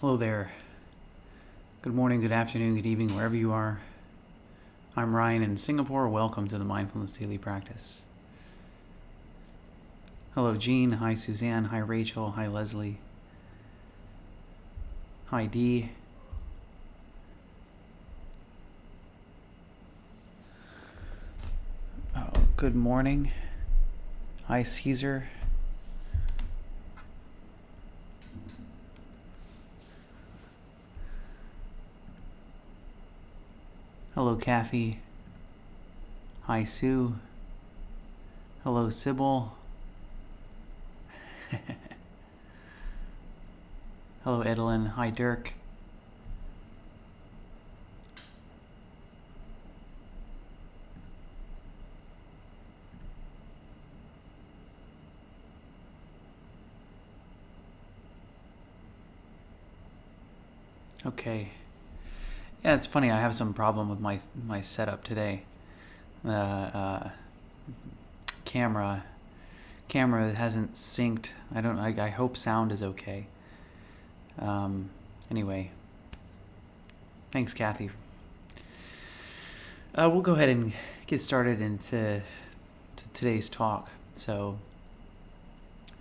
Hello there. Good morning, good afternoon, good evening, wherever you are. I'm Ryan in Singapore. Welcome to the Mindfulness Daily Practice. Hello, Jean. Hi, Suzanne. Hi, Rachel. Hi, Leslie. Hi, Dee. Good morning. Hi, Caesar. Hello, Kathy. Hi, Sue. Hello, Sybil. Hello, Edelyn. Hi, Dirk. Okay. Yeah, it's funny. I have some problem with my setup today. The camera that hasn't synced. I hope sound is okay. Anyway, thanks, Kathy. We'll go ahead and get started into today's talk. So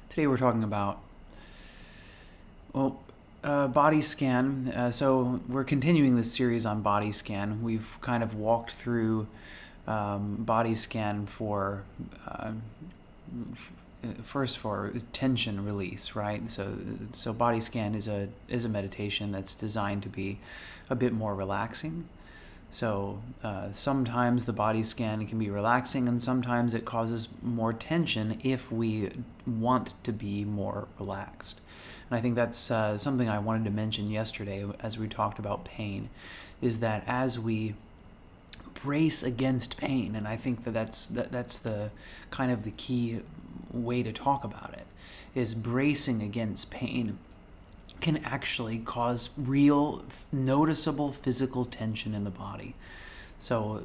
today we're talking about body scan. So we're continuing this series on body scan. We've kind of walked through body scan for first for tension release, right? So body scan is a meditation that's designed to be a bit more relaxing. So sometimes the body scan can be relaxing, and sometimes it causes more tension if we want to be more relaxed. And I think that's something I wanted to mention yesterday as we talked about pain, is that as we brace against pain, and I think that's the kind of the key way to talk about it, is bracing against pain can actually cause real noticeable physical tension in the body. So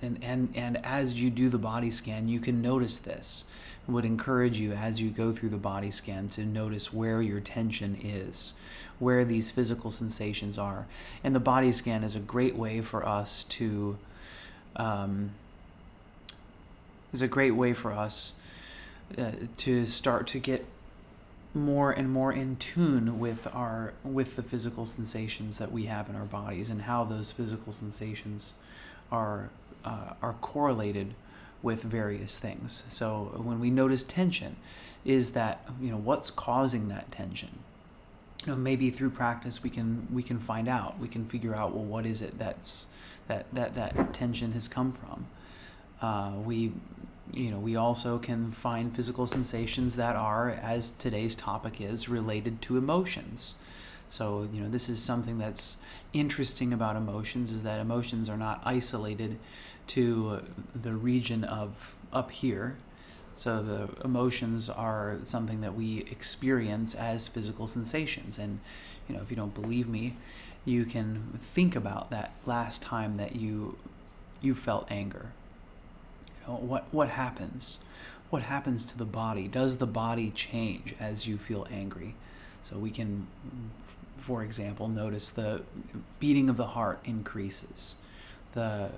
and as you do the body scan, you can notice this. I would encourage you as you go through the body scan to notice where your tension is, where these physical sensations are. And the body scan is a great way for us to start to get more and more in tune with the physical sensations that we have in our bodies, and how those physical sensations are correlated with various things. So when we notice tension, is that what's causing that tension? Maybe through practice we can find out. We can figure out, well, what is it that tension has come from. We also can find physical sensations that are, as today's topic is, related to emotions. So, this is something that's interesting about emotions, is that emotions are not isolated to the region of up here. So the emotions are something that we experience as physical sensations. And, if you don't believe me, you can think about that last time that you felt anger. What happens? What happens to the body? Does the body change as you feel angry? So we can, for example, notice the beating of the heart increases. The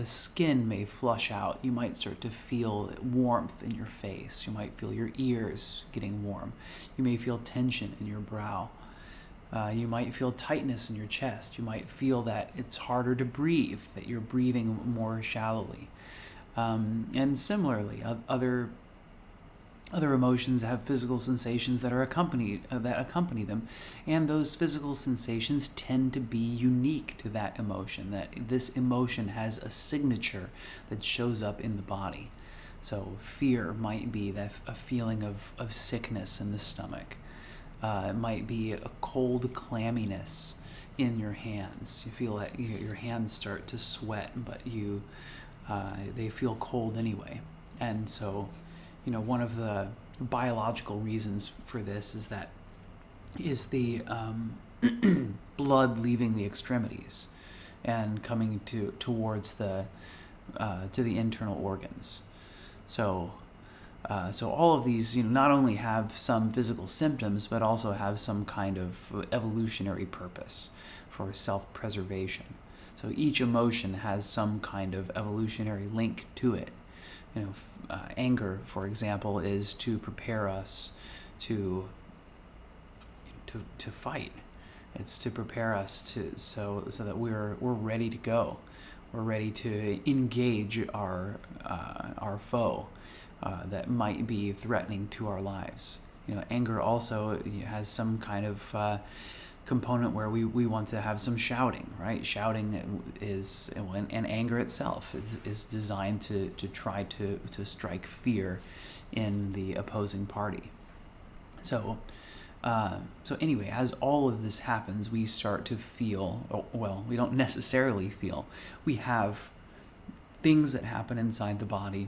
skin may flush out. You might start to feel warmth in your face. You might feel your ears getting warm. You may feel tension in your brow. You might feel tightness in your chest. You might feel that it's harder to breathe, that you're breathing more shallowly. And similarly, other emotions have physical sensations that accompany them, and those physical sensations tend to be unique to that emotion. That this emotion has a signature that shows up in the body. So fear might be a feeling of sickness in the stomach. It might be a cold clamminess in your hands. You feel that your hands start to sweat, but they feel cold anyway. And so, one of the biological reasons for this is the blood leaving the extremities and coming towards to the internal organs. So So all of these, not only have some physical symptoms, but also have some kind of evolutionary purpose for self-preservation. So each emotion has some kind of evolutionary link to it. Anger, for example, is to prepare us to fight. It's to prepare us so that we're ready to go. We're ready to engage our foe that might be threatening to our lives. Anger also has some kind of component where we want to have some shouting, right? Shouting is, and anger itself is designed to try to strike fear in the opposing party. So anyway, as all of this happens, we start to feel, we don't necessarily feel, we have things that happen inside the body.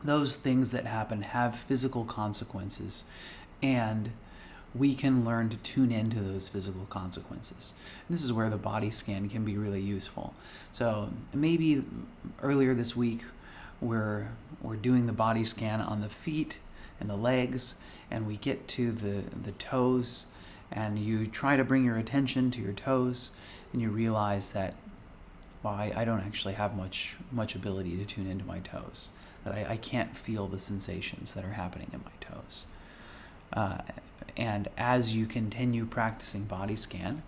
Those things that happen have physical consequences, and we can learn to tune into those physical consequences. And this is where the body scan can be really useful. So maybe earlier this week, we're doing the body scan on the feet and the legs, and we get to the toes, and you try to bring your attention to your toes, and you realize that, I don't actually have much ability to tune into my toes, that I can't feel the sensations that are happening in my toes. And as you continue practicing body scan,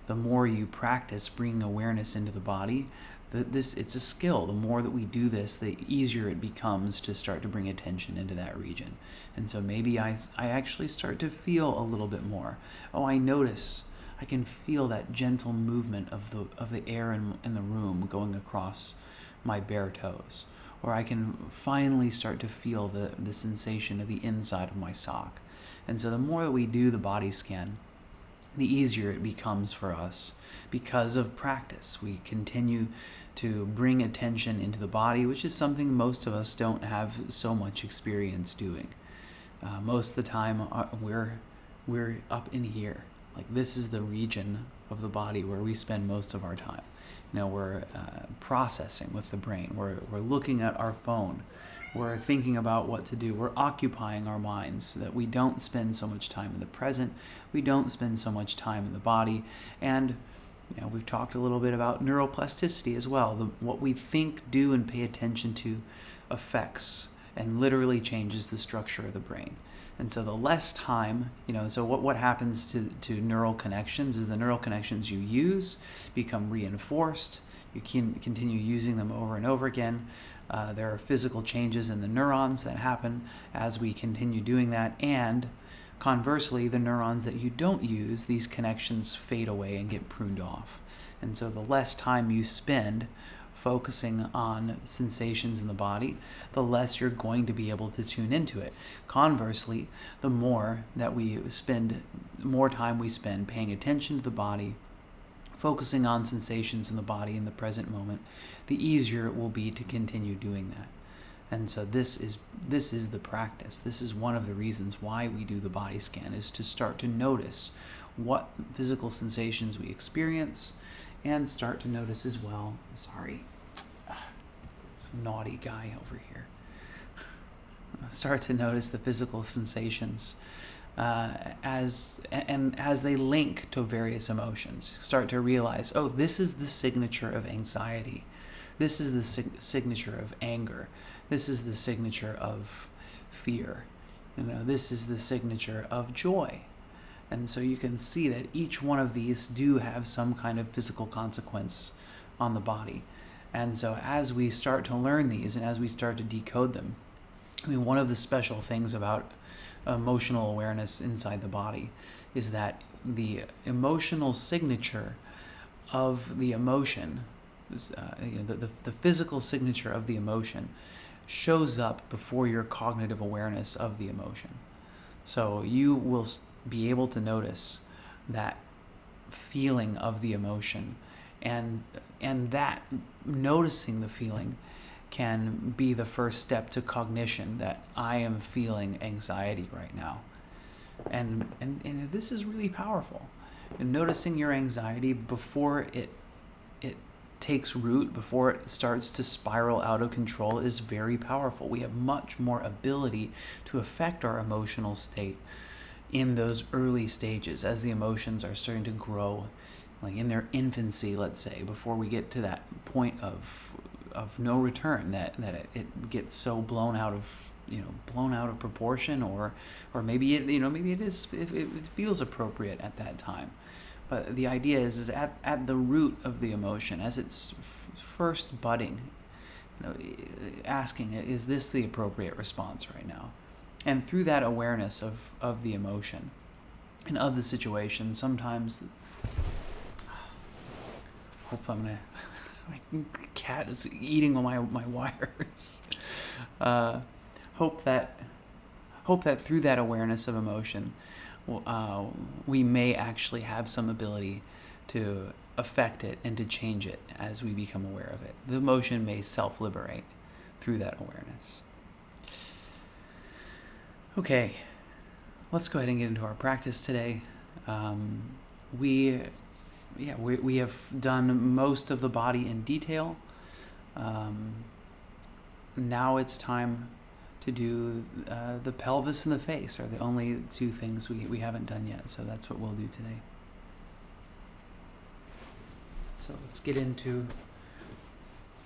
the more you practice bringing awareness into the body, it's a skill. The more that we do this, the easier it becomes to start to bring attention into that region. And so maybe I actually start to feel a little bit more. I notice, I can feel that gentle movement of the air in the room going across my bare toes. Or I can finally start to feel the sensation of the inside of my sock. And so the more that we do the body scan, the easier it becomes for us because of practice. We continue to bring attention into the body, which is something most of us don't have so much experience doing. Most of the time, we're up in here. Like, this is the region of the body where we spend most of our time. We're processing with the brain. We're looking at our phone. We're thinking about what to do. We're occupying our minds so that we don't spend so much time in the present. We don't spend so much time in the body. And we've talked a little bit about neuroplasticity as well. What we think, do, and pay attention to affects and literally changes the structure of the brain. And so the less time, so what happens to neural connections is the neural connections you use become reinforced. You can continue using them over and over again. There are physical changes in the neurons that happen as we continue doing that. And conversely, the neurons that you don't use, these connections fade away and get pruned off. And so the less time you spend focusing on sensations in the body, the less you're going to be able to tune into it. Conversely, the more time we spend paying attention to the body, focusing on sensations in the body in the present moment, the easier it will be to continue doing that. And so this is the practice. This is one of the reasons why we do the body scan, is to start to notice what physical sensations we experience, and start to notice as well, some naughty guy over here. Start to notice the physical sensations as they link to various emotions. Start to realize, this is the signature of anxiety. This is the signature of anger. This is the signature of fear. This is the signature of joy. And so you can see that each one of these do have some kind of physical consequence on the body. And so as we start to learn these and as we start to decode them, one of the special things about emotional awareness inside the body is that the emotional signature of the emotion, the physical signature of the emotion, shows up before your cognitive awareness of the emotion. So you will be able to notice that feeling of the emotion, and that noticing the feeling can be the first step to cognition that I am feeling anxiety right now. And this is really powerful. And noticing your anxiety before it takes root, before it starts to spiral out of control, is very powerful. We have much more ability to affect our emotional state in those early stages, as the emotions are starting to grow, like in their infancy, let's say, before we get to that point of no return, that it gets so blown out of proportion, or maybe it feels appropriate at that time. But the idea is at the root of the emotion, as it's first budding, asking, is this the appropriate response right now? And through that awareness of the emotion and of the situation, sometimes, hope I'm gonna, my cat is eating my wires. Hope that through that awareness of emotion, we may actually have some ability to affect it and to change it as we become aware of it. The emotion may self-liberate through that awareness. Okay, let's go ahead and get into our practice today. We have done most of the body in detail. Now it's time to do the pelvis and the face are the only two things we haven't done yet, so that's what we'll do today. So let's get into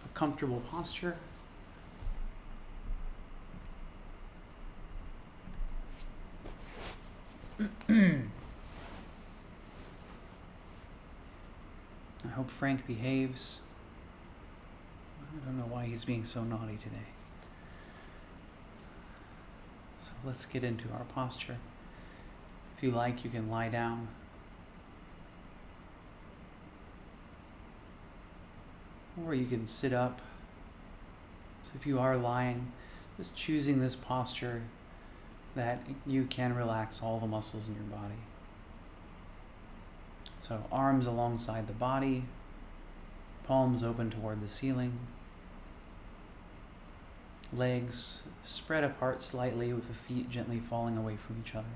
a comfortable posture. I hope Frank behaves. I don't know why he's being so naughty today. So let's get into our posture. If you like, you can lie down. Or you can sit up. So if you are lying, just choosing this posture that you can relax all the muscles in your body. So arms alongside the body, palms open toward the ceiling, legs spread apart slightly with the feet gently falling away from each other.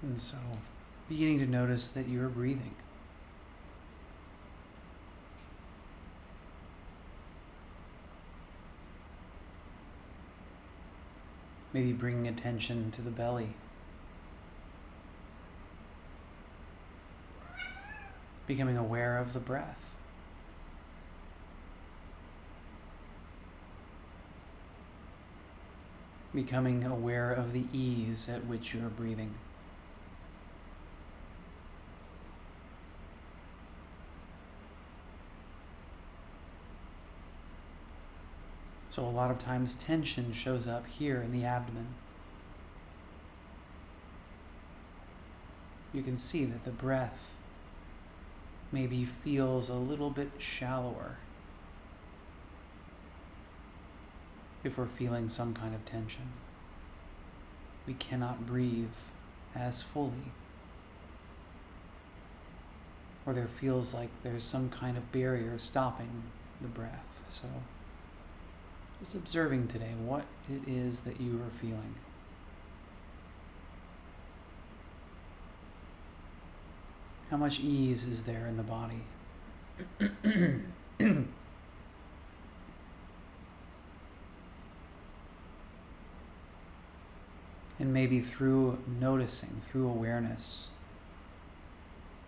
And so, beginning to notice that you're breathing. Maybe bringing attention to the belly. Becoming aware of the breath. Becoming aware of the ease at which you are breathing. So a lot of times tension shows up here in the abdomen. You can see that the breath maybe feels a little bit shallower if we're feeling some kind of tension. We cannot breathe as fully, or there feels like there's some kind of barrier stopping the breath. So just observing today what it is that you are feeling. How much ease is there in the body? And maybe through noticing, through awareness,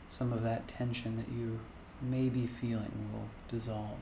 some of that tension that you may be feeling will dissolve.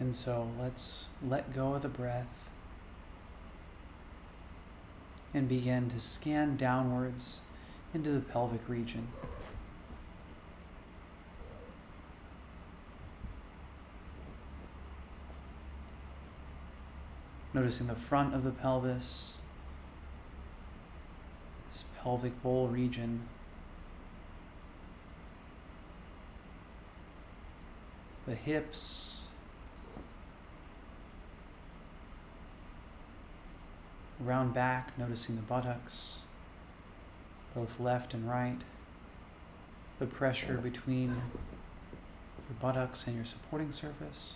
And so let's let go of the breath and begin to scan downwards into the pelvic region. Noticing the front of the pelvis, this pelvic bowl region, the hips, around back, noticing the buttocks, both left and right, the pressure between your buttocks and your supporting surface.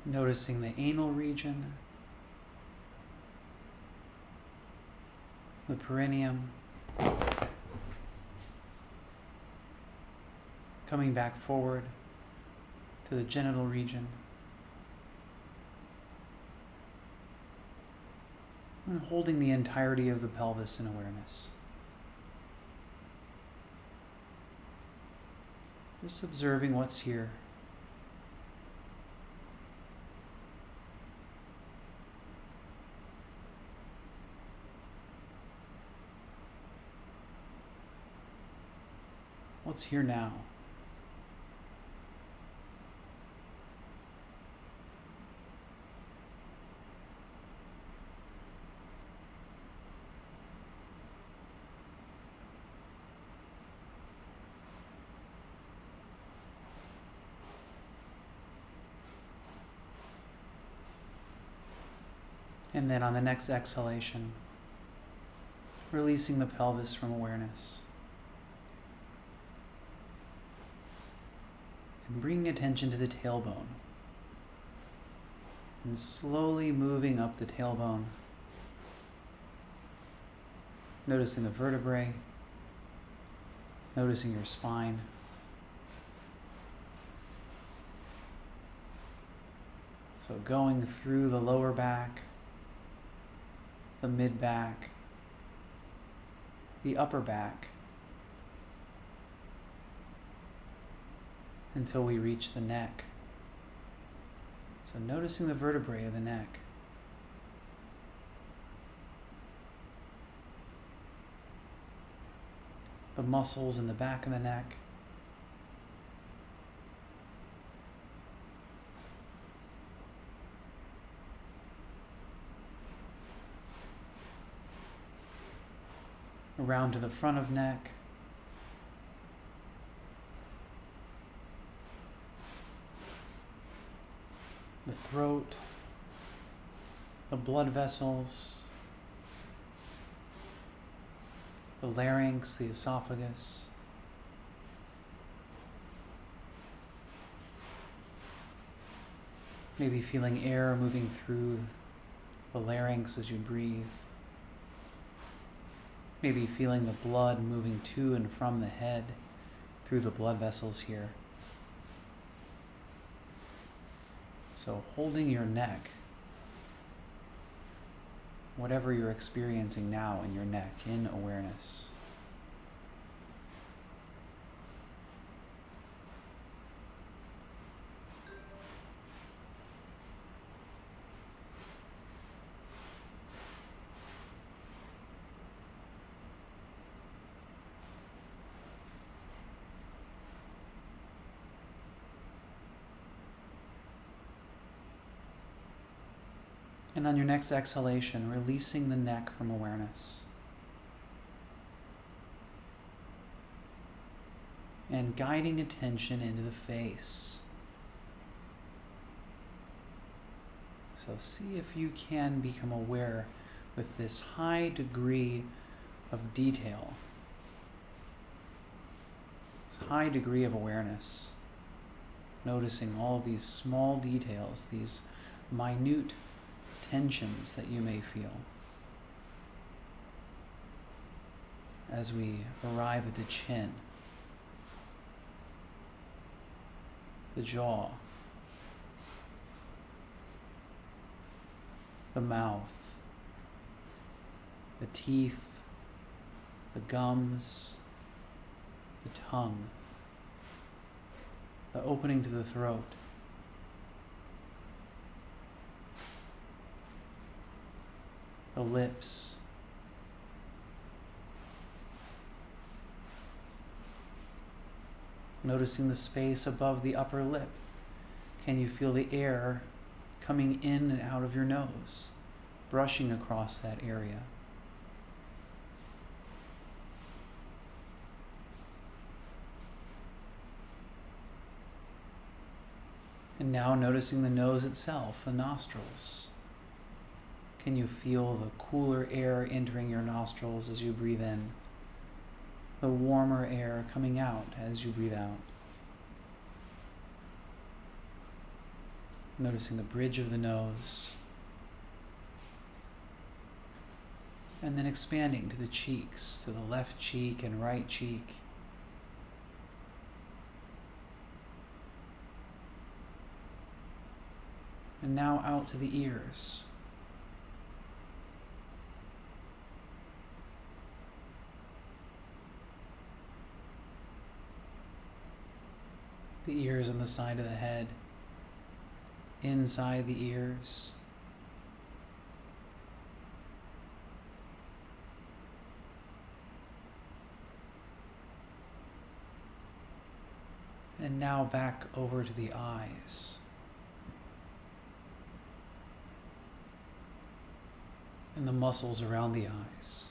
Noticing the anal region, the perineum, coming back forward to the genital region, and holding the entirety of the pelvis in awareness. Just observing what's here. What's here now? And then on the next exhalation, releasing the pelvis from awareness. And bringing attention to the tailbone. And slowly moving up the tailbone. Noticing the vertebrae. Noticing your spine. So going through the lower back, the mid back, the upper back, until we reach the neck. So noticing the vertebrae of the neck. The muscles in the back of the neck. Around to the front of neck. The throat, the blood vessels, the larynx, the esophagus. Maybe feeling air moving through the larynx as you breathe. Maybe feeling the blood moving to and from the head through the blood vessels here. So holding your neck, whatever you're experiencing now in your neck, in awareness. And on your next exhalation, releasing the neck from awareness. And guiding attention into the face. So see if you can become aware with this high degree of detail, this high degree of awareness. Noticing all of these small details, these minute tensions that you may feel as we arrive at the chin. the jaw, the mouth, the teeth, the gums, the tongue, the opening to the throat, the lips, noticing the space above the upper lip. Can you feel the air coming in and out of your nose, brushing across that area? And now noticing the nose itself, the nostrils. Can you feel the cooler air entering your nostrils as you breathe in? The warmer air coming out as you breathe out. Noticing the bridge of the nose. And then expanding to the cheeks, to the left cheek and right cheek. And now out to the ears. The ears on the side of the head, inside the ears. And now back over to the eyes. And the muscles around the eyes.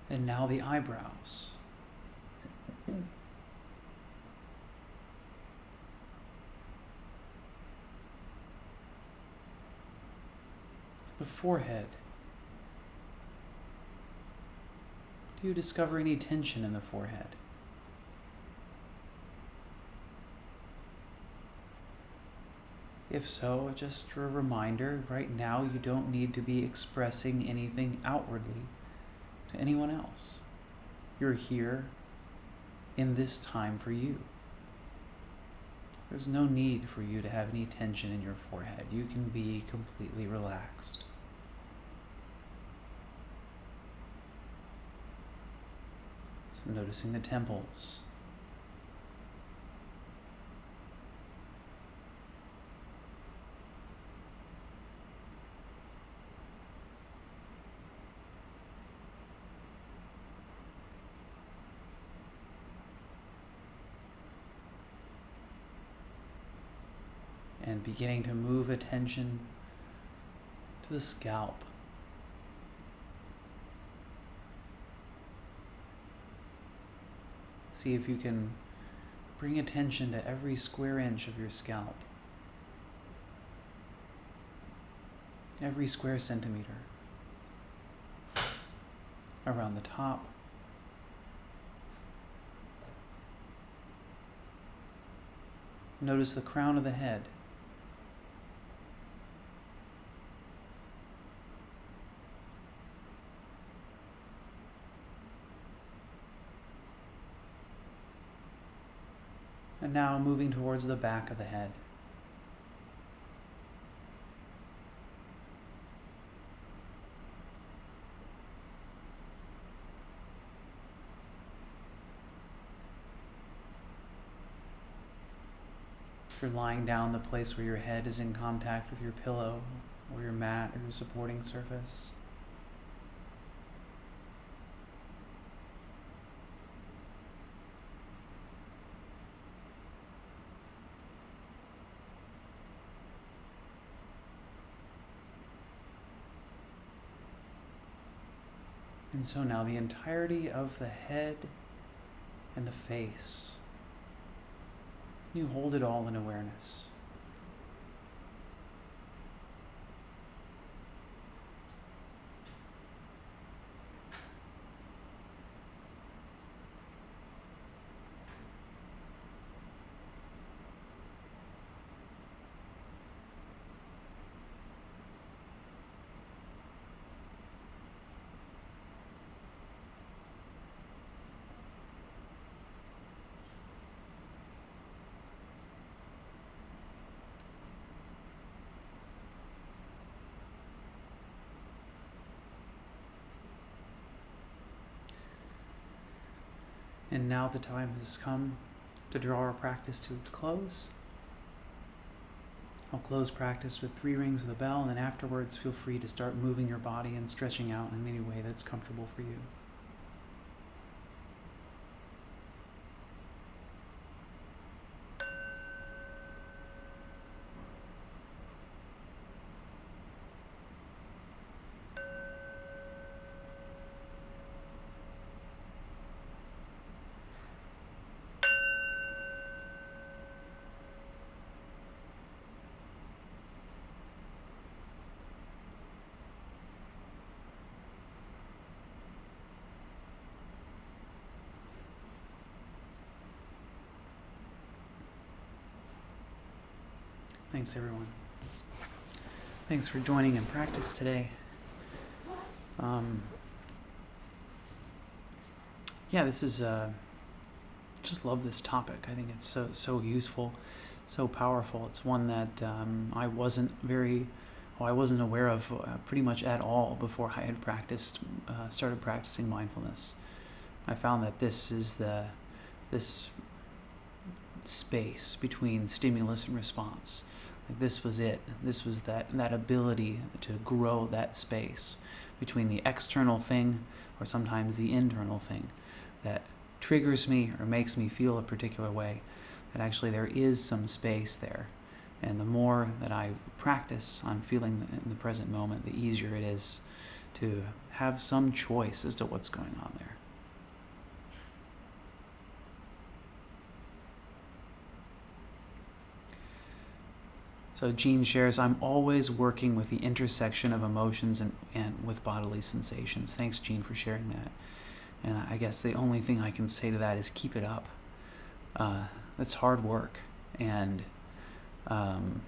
And now the eyebrows. The forehead. Do you discover any tension in the forehead? If so, just a reminder, right now you don't need to be expressing anything outwardly to anyone else. You're here in this time for you. There's no need for you to have any tension in your forehead. You can be completely relaxed. So noticing the temples. And beginning to move attention to the scalp. See if you can bring attention to every square inch of your scalp, every square centimeter, around the top, notice the crown of the head. And now moving towards the back of the head. If you're lying down, the place where your head is in contact with your pillow or your mat or your supporting surface. And so now the entirety of the head and the face, you hold it all in awareness. And now the time has come to draw our practice to its close. I'll close practice with 3 rings of the bell, and then afterwards feel free to start moving your body and stretching out in any way that's comfortable for you. Thanks, everyone. Thanks for joining in practice today. This is, just love this topic. I think it's so useful, so powerful. It's one that I wasn't aware of pretty much at all before I had started practicing mindfulness. I found that this space between stimulus and response. Like this was it. This was that ability to grow that space between the external thing or sometimes the internal thing that triggers me or makes me feel a particular way, that actually there is some space there. And the more that I practice on feeling in the present moment, the easier it is to have some choice as to what's going on there. So Jean shares, I'm always working with the intersection of emotions and with bodily sensations. Thanks, Jean, for sharing that. And I guess the only thing I can say to that is keep it up. That's hard work, and I'm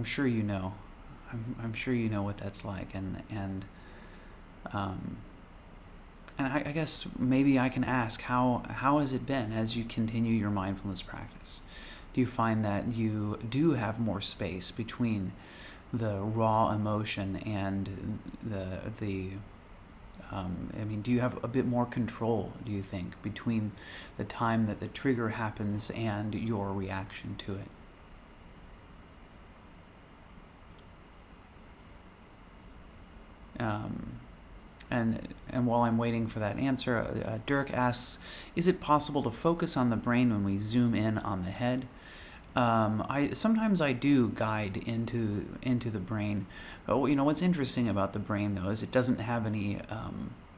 sure you know. I'm sure you know what that's like, and I guess maybe I can ask, how has it been as you continue your mindfulness practice? Do you find that you do have more space between the raw emotion and do you have a bit more control, do you think, between the time that the trigger happens and your reaction to it? And while I'm waiting for that answer, Dirk asks, is it possible to focus on the brain when we zoom in on the head? Sometimes I do guide into the brain. What's interesting about the brain, though, is it doesn't have any.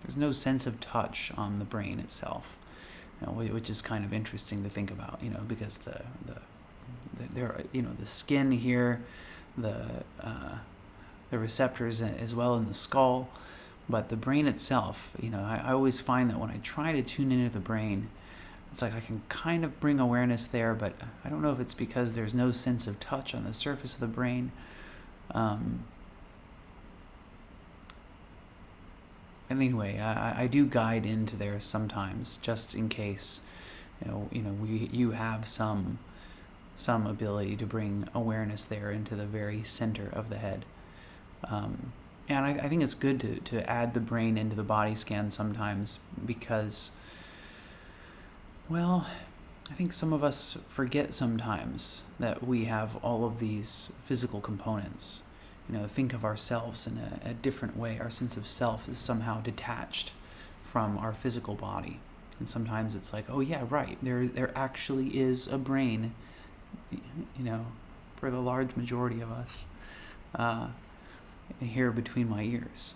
There's no sense of touch on the brain itself, which is kind of interesting to think about. Because the skin here, the receptors as well in the skull, but the brain itself. I always find that when I try to tune into the brain, it's like I can kind of bring awareness there, but I don't know if it's because there's no sense of touch on the surface of the brain. And anyway, I do guide into there sometimes, just in case, you have some ability to bring awareness there into the very center of the head. And I think it's good to add the brain into the body scan sometimes because, well, I think some of us forget sometimes that we have all of these physical components. Think of ourselves in a different way. Our sense of self is somehow detached from our physical body. And sometimes it's like, oh yeah, right, there actually is a brain, for the large majority of us, here between my ears.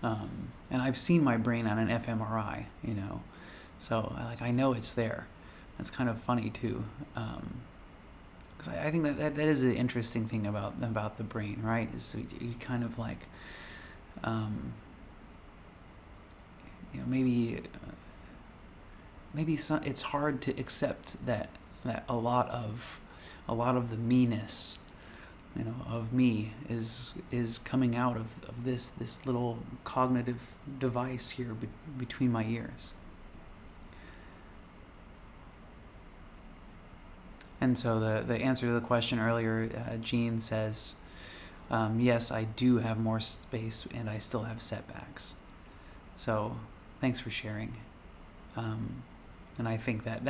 And I've seen my brain on an fMRI, so I know it's there. That's kind of funny too, because I think that is the interesting thing about the brain, right? Is you kind of like, maybe it's hard to accept that a lot of the meanness, of me is coming out of this little cognitive device here between my ears. And so the answer to the question earlier, Jean says, yes, I do have more space and I still have setbacks. So thanks for sharing. And I think that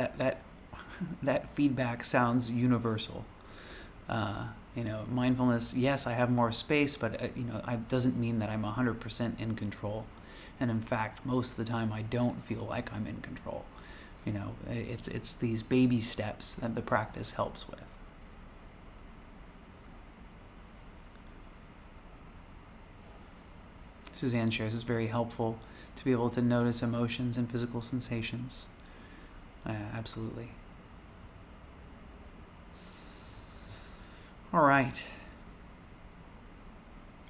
that feedback sounds universal. Mindfulness, yes, I have more space, but it doesn't mean that I'm 100% in control. And in fact, most of the time I don't feel like I'm in control. It's these baby steps that the practice helps with. Suzanne shares it's very helpful to be able to notice emotions and physical sensations. Absolutely. All right.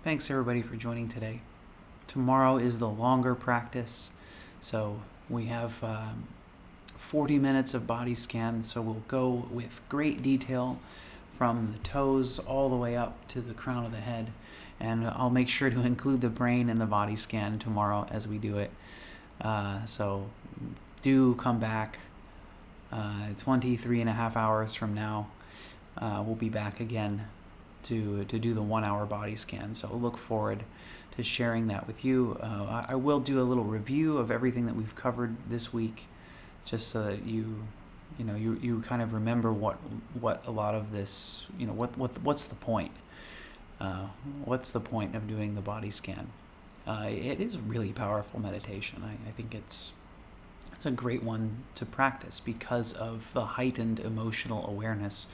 Thanks everybody for joining today. Tomorrow is the longer practice, so we have 40 minutes of body scan, so we'll go with great detail from the toes all the way up to the crown of the head, and I'll make sure to include the brain in the body scan tomorrow as we do it. So do come back 23 and a half hours from now. We'll be back again to do the 1 hour body scan, so look forward to sharing that with you. I will do a little review of everything that we've covered this week, just so that you kind of remember what a lot of this, what's the point? What's the point of doing the body scan? It is really powerful meditation. I think it's a great one to practice because of the heightened emotional awareness,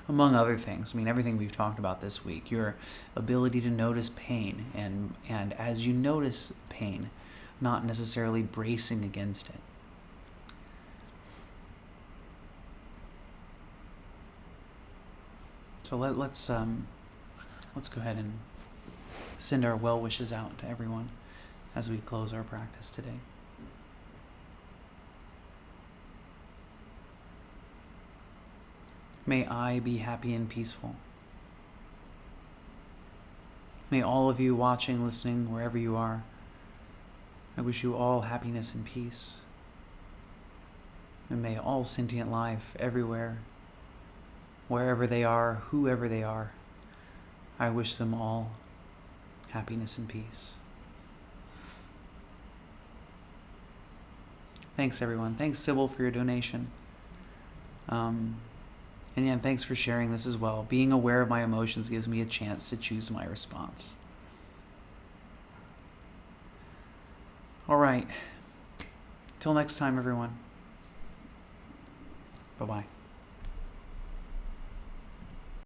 among other things. I mean, everything we've talked about this week, your ability to notice pain, and as you notice pain, not necessarily bracing against it. So let's go ahead and send our well wishes out to everyone as we close our practice today. May I be happy and peaceful. May all of you watching, listening, wherever you are, I wish you all happiness and peace. And may all sentient life everywhere, wherever they are, whoever they are, I wish them all happiness and peace. Thanks, everyone. Thanks, Sybil, for your donation. And yeah, thanks for sharing this as well. Being aware of my emotions gives me a chance to choose my response. All right. Till next time, everyone. Bye-bye.